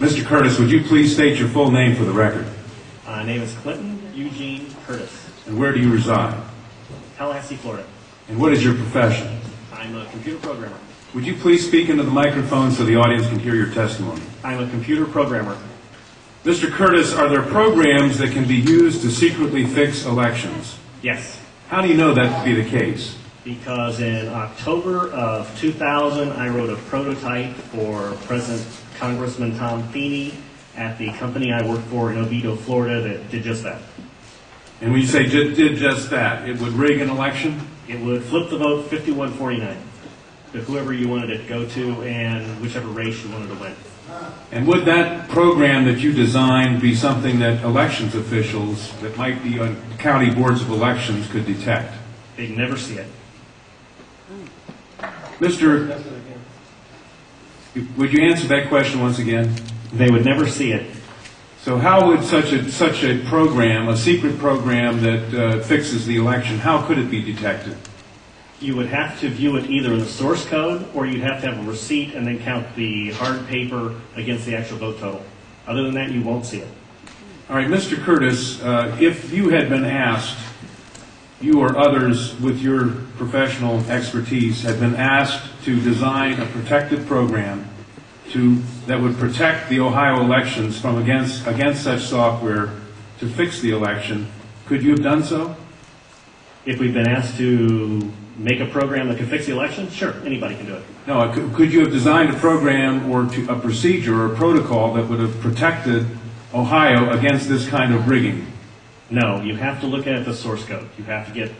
Mr. Curtis, would you please state your full name for the record? My name is Clinton Eugene Curtis. And where do you reside? Tallahassee, Florida. And what is your profession? I'm a computer programmer. Would you please speak into the microphone so the audience can hear your testimony? I'm a computer programmer. Mr. Curtis, are there programs that can be used to secretly fix elections? Yes, How do you know that to be the case? because in October of 2000, I wrote a prototype for President Congressman Tom Feeney at the company I work for in Oviedo, Florida, that did just that. And when you say did just that, it would rig an election? It would flip the vote 51-49 to whoever you wanted it to go to and whichever race you wanted to win. And would that program that you designed be something that elections officials that might be on county boards of elections could detect? They'd never see it. Mr. Would you answer that question once again? They would never see it. So how would such a program, a secret program that fixes the election, how could it be detected? You would have to view it either in the source code, or you'd have to have a receipt and then count the hard paper against the actual vote total. Other than that, you won't see it. All right, Mr. Curtis, if you had been asked, you or others with your professional expertise had been asked to design a protective program that would protect the Ohio elections from against such software to fix the election, could you have done so? If we've been asked to make a program that can fix the election, sure, anybody can do it. No, could you have designed a program or a procedure or a protocol that would have protected Ohio against this kind of rigging? No, you have to look at the source code. You have to get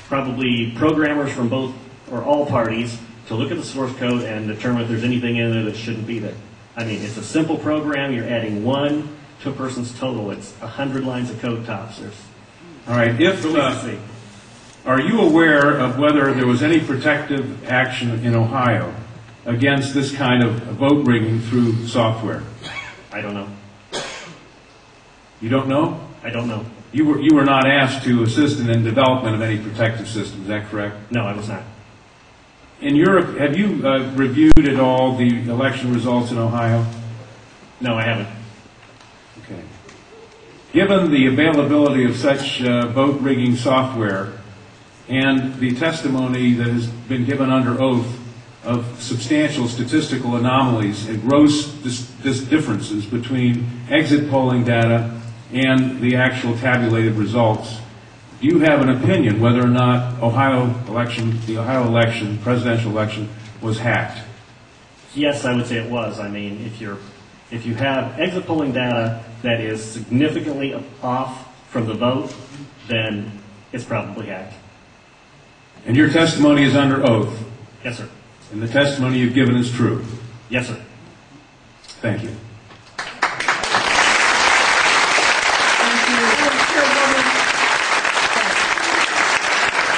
probably programmers from both or all parties to look at the source code and determine if there's anything in there that shouldn't be there. I mean, it's a simple program. You're adding 1 to a person's total. It's 100 lines of code tops. All right. Are you aware of whether there was any protective action in Ohio against this kind of vote rigging through software? I don't know. You don't know? I don't know. You were not asked to assist in the development of any protective system. Is that correct? No, I was not. In Europe, have you reviewed at all the election results in Ohio? No, I haven't. Okay. Given the availability of such vote rigging software and the testimony that has been given under oath of substantial statistical anomalies and gross differences between exit polling data and the actual tabulated results, do you have an opinion whether or not the Ohio election, presidential election, was hacked? Yes, I would say it was. I mean, if you have exit polling data that is significantly off from the vote, then it's probably hacked. And your testimony is under oath? Yes, sir. And the testimony you've given is true? Yes, sir. Thank you.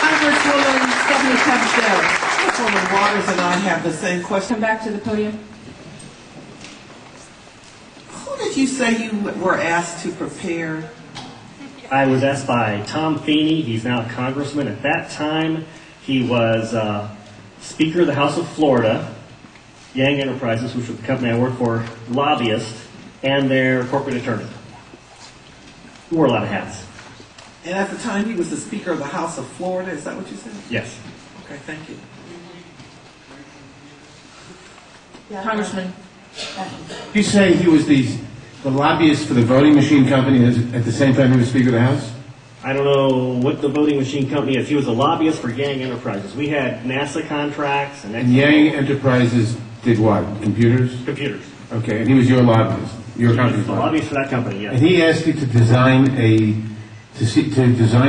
Congresswoman Stephanie Cavadero. Congresswoman Waters and I have the same question. Come back to the podium. Who did you say you were asked to prepare? I was asked by Tom Feeney. He's now a congressman. At that time, he was Speaker of the House of Florida, Yang Enterprises, which was the company I work for, lobbyist, and their corporate attorney. Wore a lot of hats. And at the time, he was the Speaker of the House of Florida. Is that what you said? Yes. Okay, thank you. Congressman. You say he was the lobbyist for the voting machine company at the same time he was Speaker of the House? I don't know what the voting machine company is. He was a lobbyist for Yang Enterprises. We had NASA contracts and Yang Enterprises did what? Computers? computers. Okay, and he was your lobbyist, your He was company's the lobbyist. lobbyist for that company, And yes. he asked you to design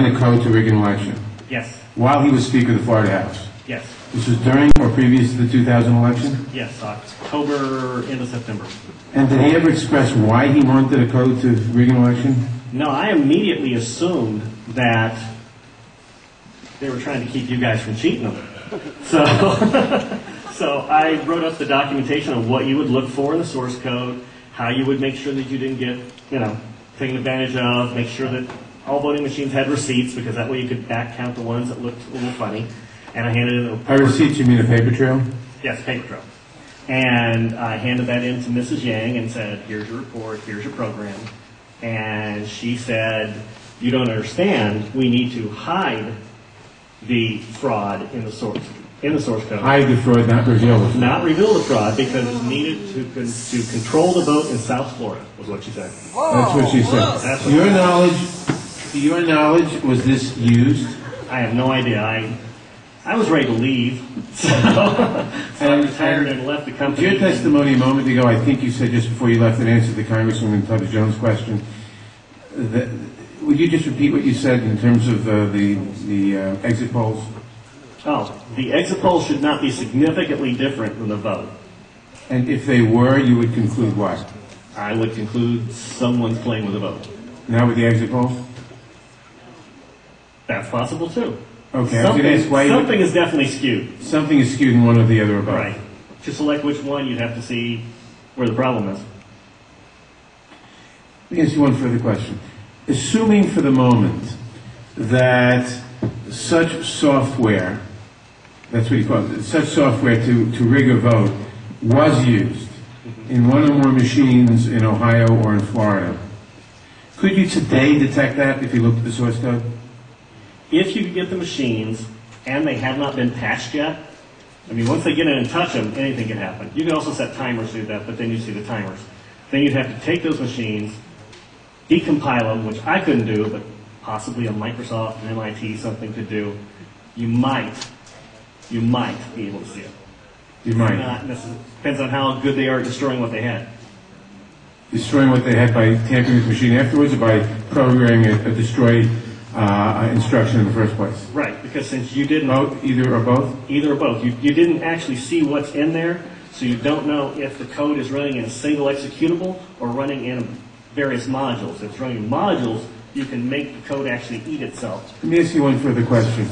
a code to rig an election Yes. while he was Speaker of the Florida House. Yes. This was during or previous to the 2000 election? Yes. October into September. And did he ever express why he wanted a code to rig an election? No, I immediately assumed that they were trying to keep you guys from cheating them. So, so I wrote up the documentation of what you would look for in the source code, how you would make sure that you didn't get, taken advantage of, make sure that all voting machines had receipts, because that way you could back count the ones that looked a little funny. And I handed it By receipts, you mean a paper trail? Yes, paper trail. And I handed that in to Mrs. Yang and said, here's your report, here's your program. And she said, you don't understand, we need to hide the fraud in the source code. Hide the fraud, not reveal the fraud. Not reveal the fraud because it's needed to control the vote in South Florida, was what she said. That's what she said. That's To your knowledge, was this used? I have no idea. I was ready to leave, so I retired and left the company. Your testimony a moment ago, I think you said just before you left in answer to Congresswoman Tubbs Jones' question, would you just repeat what you said in terms of the exit polls? Oh, the exit polls should not be significantly different than the vote. And if they were, you would conclude what? I would conclude someone's playing with the vote. Not with the exit polls? That's possible too. Okay, I was going to ask why something is definitely skewed. something is skewed in one or the other or both. Right. To select which one, you'd have to see where the problem is. Let me ask you one further question. Assuming for the moment that such software, that's what you call it, such software to rig a vote was used in one or more machines in Ohio or in Florida, could you today detect that if you looked at the source code? If you could get the machines and they have not been patched yet, I mean, once they get in and touch them, anything can happen. You can also set timers to do that, but then you see the timers. Then you'd have to take those machines, decompile them, which I couldn't do, but possibly a Microsoft, an MIT, something could do. You might be able to see it. You might. Not necessarily. Depends on how good they are at destroying what they had. Destroying what they had by tampering with the machine afterwards or by programming a destroy instruction in the first place? Right, because since you didn't... Both, either or both? Either or both. You didn't actually see what's in there, so you don't know if the code is running in a single executable or running in various modules. If it's running in modules, you can make the code actually eat itself. Let me ask you one further question.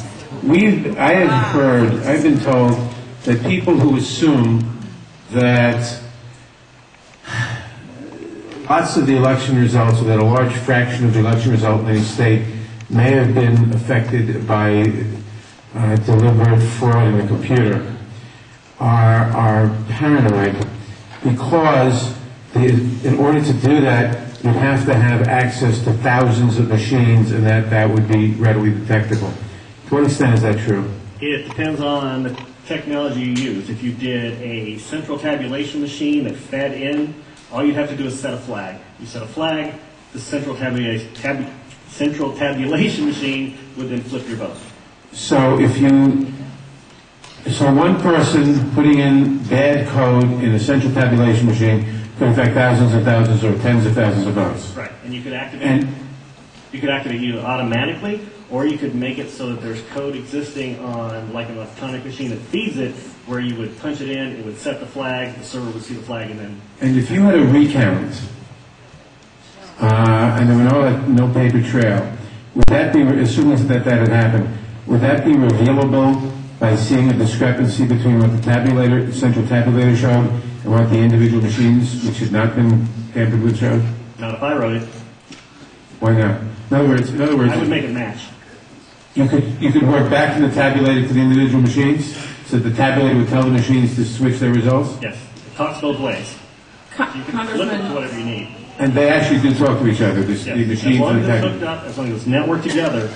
I've been told that people who assume that lots of the election results, or that a large fraction of the election result in any state may have been affected by deliberate fraud in the computer, are paranoid because in order to do that, you'd have to have access to thousands of machines, and that would be readily detectable. To what extent is that true? It depends on the technology you use. If you did a central tabulation machine that fed in, all you'd have to do is set a flag. You set a flag, the central tabulation machine would then flip your vote. So one person putting in bad code in a central tabulation machine could affect thousands and thousands or tens of thousands of votes. Right, and you could activate either automatically, or you could make it so that there's code existing on like an electronic machine that feeds it, where you would punch it in, it would set the flag, the server would see the flag, and then... And if you had a recount, and there were no paper trail, would that be, assuming that had happened, would that be revealable by seeing a discrepancy between what the central tabulator showed and what the individual machines, which had not been tampered with, showed? Not if I wrote it. Why not? In other words, I would make it match. You could work back from the tabulator to the individual machines, so that the tabulator would tell the machines to switch their results? Yes, it talks both ways. You can flip it to Congressman, whatever you need. And they actually do talk to each other, the Yes. machines As long and as the it's tabulator. hooked up, as long as it's networked together,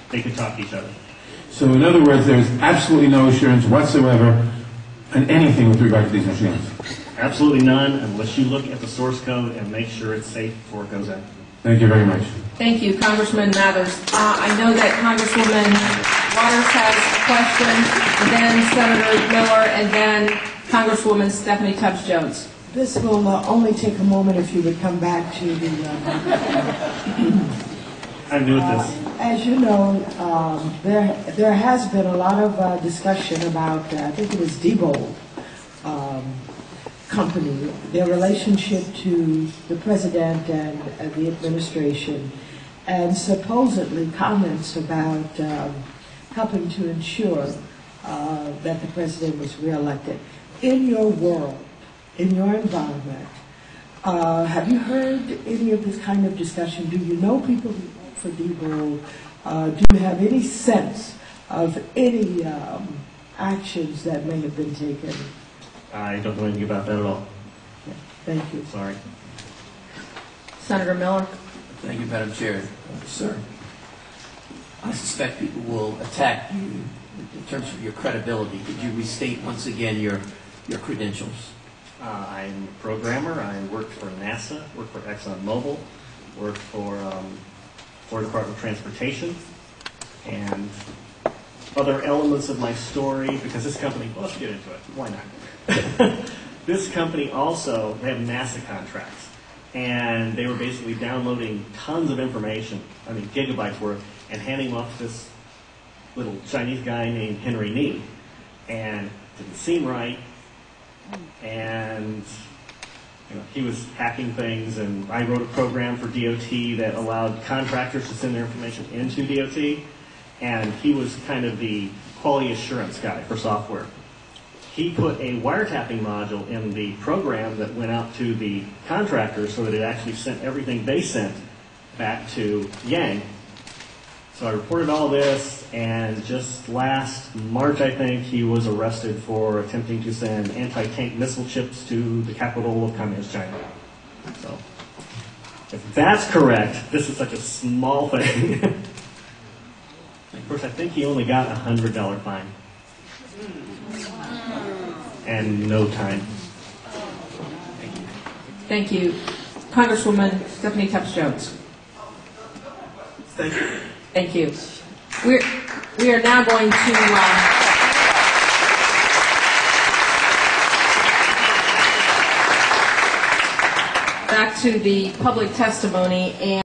they can talk to each other. So in other words, there is absolutely no assurance whatsoever on anything with regard to these machines. Absolutely none, unless you look at the source code and make sure it's safe before it goes in. Thank you very much. thank you, Congressman Mathers. I know that Congresswoman Waters has a question, and then Senator Miller, and then Congresswoman Stephanie Tubbs Jones. This will only take a moment if you would come back to the... I'm new at this. As you know, there has been a lot of discussion about, I think it was Diebold Company, their relationship to the president and the administration, and supposedly comments about helping to ensure that the president was reelected. In your world, in your environment, have you heard any of this kind of discussion? Do you know people who work for Diebold? Do you have any sense of any actions that may have been taken I don't know anything about that at all. Thank you. Sorry. Senator Miller? Thank you, Madam Chair. Sir, I suspect people will attack you in terms of your credibility. Could you restate once again your credentials? I'm a programmer. I worked for NASA, worked for ExxonMobil, worked for Florida Department of Transportation, and other elements of my story, because this company, well, let's get into it. Why not? This company also, they have NASA contracts, and they were basically downloading tons of information, I mean gigabytes worth, and handing them off to this little Chinese guy named Henry Nee. And it didn't seem right, and he was hacking things, and I wrote a program for DOT that allowed contractors to send their information into DOT, and he was kind of the quality assurance guy for software. He put a wiretapping module in the program that went out to the contractors so that it actually sent everything they sent back to Yang. So I reported all this, and just last March, I think, he was arrested for attempting to send anti-tank missile chips to the capital of Communist China. So, if that's correct, this is such a small thing. Of course, I think he only got a $100 fine. And no time. Thank you. Congresswoman Stephanie Tubbs Jones. Thank you. Thank you. We are now going to back to the public testimony. And